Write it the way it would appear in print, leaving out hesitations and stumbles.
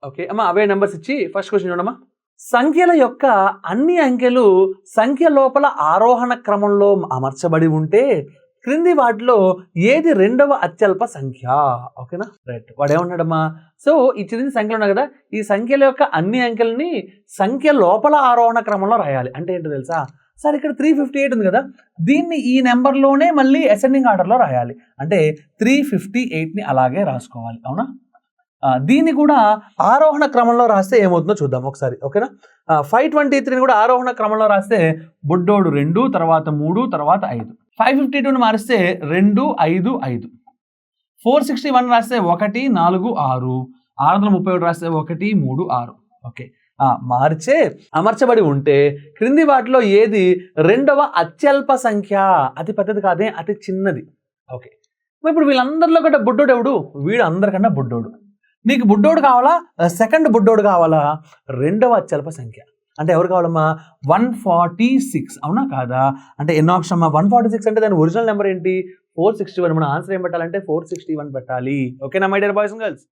Okay అమ్మా, అవే numbers ఇచ్చి first question చూడమ్మా. సంఖ్యల యొక్క అన్ని అంకెలు సంఖ్య లోపల ఆరోహణ క్రమంలో అమర్చబడి ఉంటే క్రింది వాటిలో ఏది రెండవ అత్యల్ప సంఖ్య? ఓకేనా, రైట్. వాడు ఏమన్నాడమ్మా, సో ఇచ్చింది సంఖ్యలు ఉన్నాయి కదా, ఈ సంఖ్యల యొక్క అన్ని అంకెలని సంఖ్య లోపల ఆరోహణ క్రమంలో రాయాలి. అంటే ఏంటో తెలుసా సార్, ఇక్కడ 358 ఉంది కదా, దీన్ని ఈ నెంబర్లోనే మళ్ళీ అసెండింగ్ ఆర్డర్లో రాయాలి. అంటే 358ని అలాగే రాసుకోవాలి. అవునా, దీన్ని కూడా ఆరోహణ క్రమంలో రాస్తే ఏమవుతుందో చూద్దాం ఒకసారి. ఓకేనా, 523ని కూడా ఆరోహణ క్రమంలో రాస్తే బుడ్డోడు 2, తర్వాత 3, తర్వాత 5. 552ని మారిస్తే 2, 5, 5. 461 రాస్తే 1, 4, 6. 631 రాస్తే 1, 3, 6. ఓకే, మార్చే అమర్చబడి ఉంటే క్రింది వాటిలో ఏది రెండవ అత్యల్ప సంఖ్య? అతి పెద్దది కాదే, అతి చిన్నది. ఓకే, ఇప్పుడు వీళ్ళందరిలో కూడా బుడ్డోడు ఎవడు? వీడు అందరికన్నా బుడ్డోడు. నీకు బుడ్డోడు కావాలా, సెకండ్ బుడ్డోడు కావాలా? రెండవ అత్యల్ప సంఖ్య. అంటే ఎవరు కావాలమ్మా? 146. అవునా కాదా? అంటే ఎన్నో అక్షరం 146 అంటే దాని ఒరిజినల్ నెంబర్ ఏంటి? 461. మన ఆన్సర్ ఏం పెట్టాలంటే 461 పెట్టాలి. ఓకేనా my dear boys and girls?